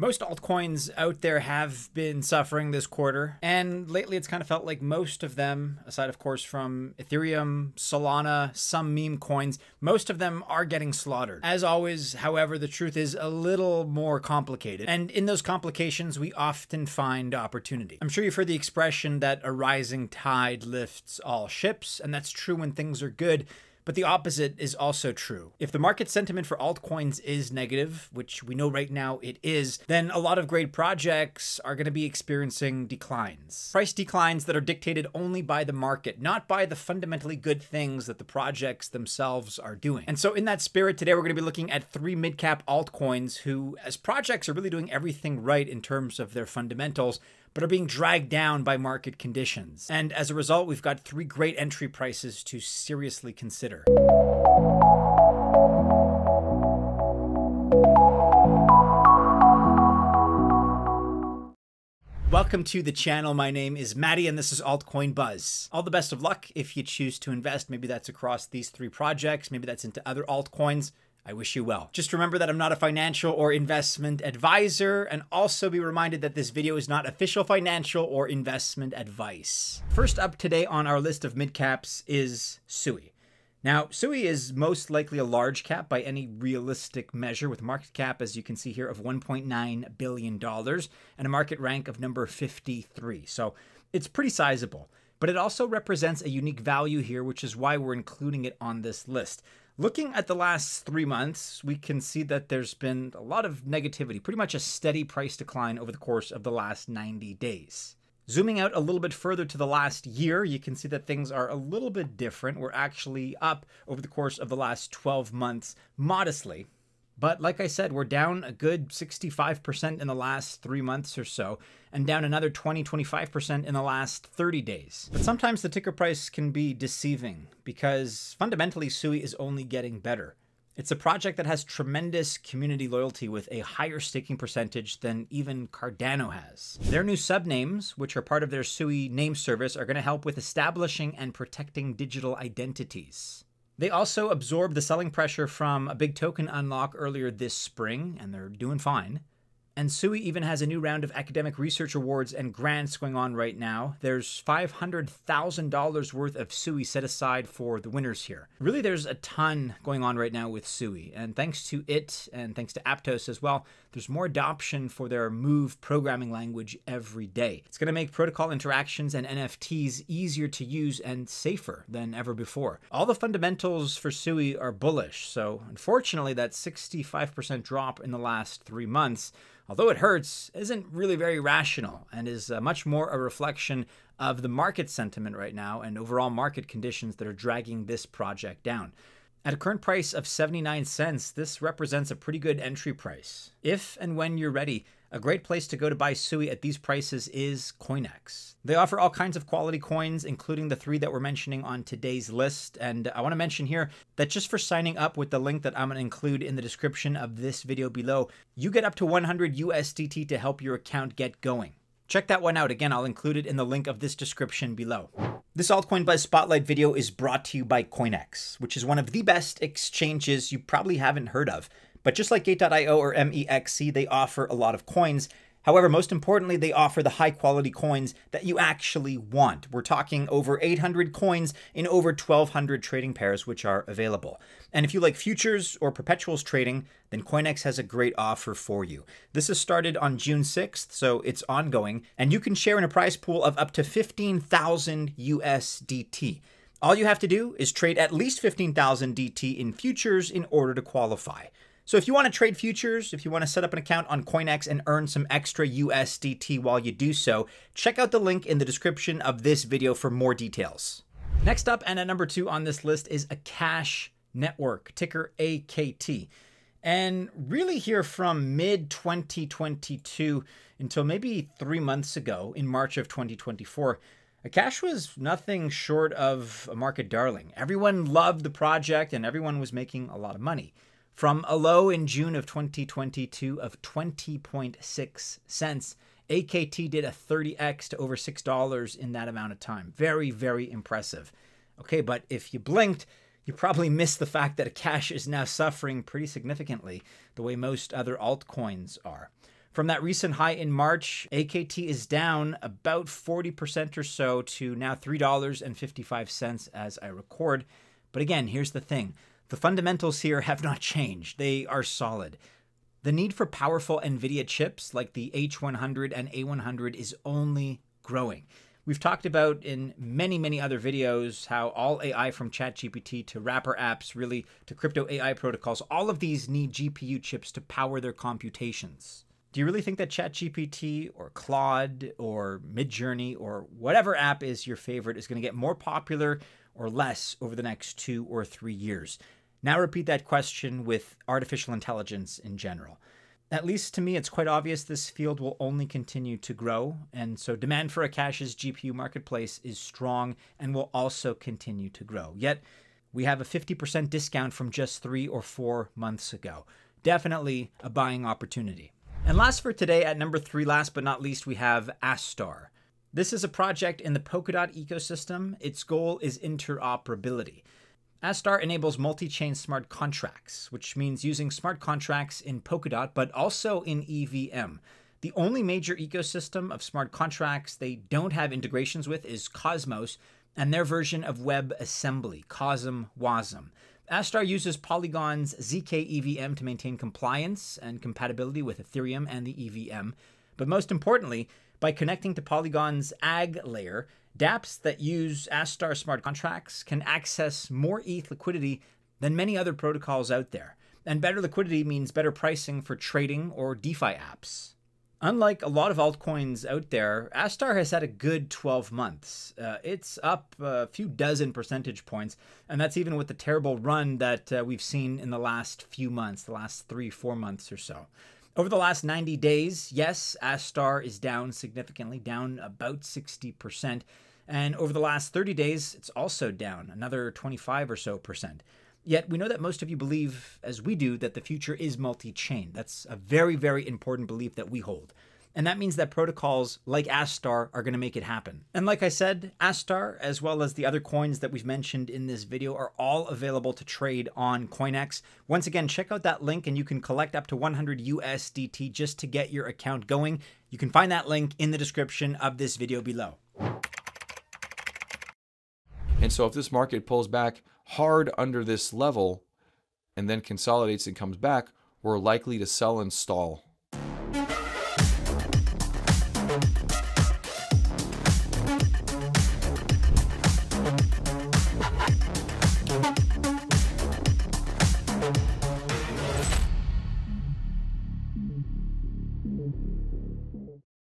Most altcoins out there have been suffering this quarter, and lately it's kind of felt like most of them, aside of course from Ethereum, Solana, some meme coins, most of them are getting slaughtered. As always, however, the truth is a little more complicated, and in those complications we often find opportunity. I'm sure you've heard the expression that a rising tide lifts all ships, and that's true when things are good. But the opposite is also true. If the market sentiment for altcoins is negative, which we know right now it is, then a lot of great projects are going to be experiencing declines. Price declines that are dictated only by the market, not by the fundamentally good things that the projects themselves are doing. And so in that spirit, today we're going to be looking at 3 mid-cap altcoins who, as projects, are really doing everything right in terms of their fundamentals, but are being dragged down by market conditions. And as a result, we've got 3 great entry prices to seriously consider. Welcome to the channel. My name is Maddie and this is Altcoin Buzz. All the best of luck if you choose to invest. Maybe that's across these 3 projects. Maybe that's into other altcoins. I wish you well. Just remember that I'm not a financial or investment advisor, and also be reminded that this video is not official financial or investment advice. First up today on our list of mid-caps is Sui. Now, Sui is most likely a large cap by any realistic measure, with a market cap, as you can see here, of $1.9 billion and a market rank of number 53. So it's pretty sizable, but it also represents a unique value here, which is why we're including it on this list. Looking at the last 3 months, we can see that there's been a lot of negativity, pretty much a steady price decline over the course of the last 90 days. Zooming out a little bit further to the last year, you can see that things are a little bit different. We're actually up over the course of the last 12 months modestly. But like I said, we're down a good 65% in the last 3 months or so, and down another 20-25% in the last 30 days. But sometimes the ticker price can be deceiving because fundamentally Sui is only getting better. It's a project that has tremendous community loyalty with a higher staking percentage than even Cardano has. Their new subnames, which are part of their Sui name service, are going to help with establishing and protecting digital identities. They also absorbed the selling pressure from a big token unlock earlier this spring, and they're doing fine. And Sui even has a new round of academic research awards and grants going on right now. There's $500,000 worth of Sui set aside for the winners here. Really, there's a ton going on right now with Sui, and thanks to it, and thanks to Aptos as well, there's more adoption for their Move programming language every day. It's going to make protocol interactions and NFTs easier to use and safer than ever before. All the fundamentals for Sui are bullish, so unfortunately that 65% drop in the last 3 months, although it hurts, isn't really very rational and is much more a reflection of the market sentiment right now and overall market conditions that are dragging this project down. At a current price of 79 cents, this represents a pretty good entry price. If and when you're ready, a great place to go to buy Sui at these prices is CoinEx. They offer all kinds of quality coins, including the 3 that we're mentioning on today's list. And I want to mention here that just for signing up with the link that I'm going to include in the description of this video below, you get up to 100 USDT to help your account get going. Check that one out. Again, I'll include it in the link of this description below. This Altcoin Buzz Spotlight video is brought to you by CoinEx, which is one of the best exchanges you probably haven't heard of. But just like Gate.io or MEXC, they offer a lot of coins. However, most importantly, they offer the high quality coins that you actually want. We're talking over 800 coins in over 1,200 trading pairs, which are available. And if you like futures or perpetuals trading, then CoinEx has a great offer for you. This is started on June 6th, so it's ongoing, and you can share in a prize pool of up to 15,000 USDT. All you have to do is trade at least 15,000 DT in futures in order to qualify. So if you want to trade futures, if you want to set up an account on CoinEx and earn some extra USDT while you do so, check out the link in the description of this video for more details. Next up, and at number 2 on this list, is Akash Network, ticker AKT. And really here from mid-2022 until maybe 3 months ago in March of 2024, Akash was nothing short of a market darling. Everyone loved the project and everyone was making a lot of money. From a low in June of 2022 of 20.6 cents, AKT did a 30x to over $6 in that amount of time. Very, very impressive. Okay, but if you blinked, you probably missed the fact that Akash is now suffering pretty significantly the way most other altcoins are. From that recent high in March, AKT is down about 40% or so to now $3.55 as I record. But again, here's the thing. The fundamentals here have not changed. They are solid. The need for powerful NVIDIA chips like the H100 and A100 is only growing. We've talked about in many other videos how all AI from ChatGPT to wrapper apps, really to crypto AI protocols, all of these need GPU chips to power their computations. Do you really think that ChatGPT or Claude or Midjourney or whatever app is your favorite is going to get more popular or less over the next 2 or 3 years? Now repeat that question with artificial intelligence in general. At least to me, it's quite obvious this field will only continue to grow, and so demand for Akash's GPU marketplace is strong and will also continue to grow. Yet, we have a 50% discount from just 3 or 4 months ago. Definitely a buying opportunity. And last for today, at number 3, last but not least, we have Astar. This is a project in the Polkadot ecosystem. Its goal is interoperability. Astar enables multi-chain smart contracts, which means using smart contracts in Polkadot, but also in EVM. The only major ecosystem of smart contracts they don't have integrations with is Cosmos and their version of WebAssembly, CosmWasm. Astar uses Polygon's ZK EVM to maintain compliance and compatibility with Ethereum and the EVM. But most importantly, by connecting to Polygon's AG layer, dApps that use Astar smart contracts can access more ETH liquidity than many other protocols out there. And better liquidity means better pricing for trading or DeFi apps. Unlike a lot of altcoins out there, Astar has had a good 12 months. It's up a few dozen percentage points, and that's even with the terrible run that we've seen in the last few months, the last 3-4 months or so. Over the last 90 days, yes, Astar is down significantly, down about 60%. And over the last 30 days, it's also down another 25 or so percent. Yet we know that most of you believe, as we do, that the future is multi-chain. That's a very important belief that we hold. And that means that protocols like Astar are going to make it happen. And like I said, Astar, as well as the other coins that we've mentioned in this video, are all available to trade on CoinEx. Once again, check out that link and you can collect up to 100 USDT just to get your account going. You can find that link in the description of this video below. And so if this market pulls back hard under this level and then consolidates and comes back, we're likely to sell and stall.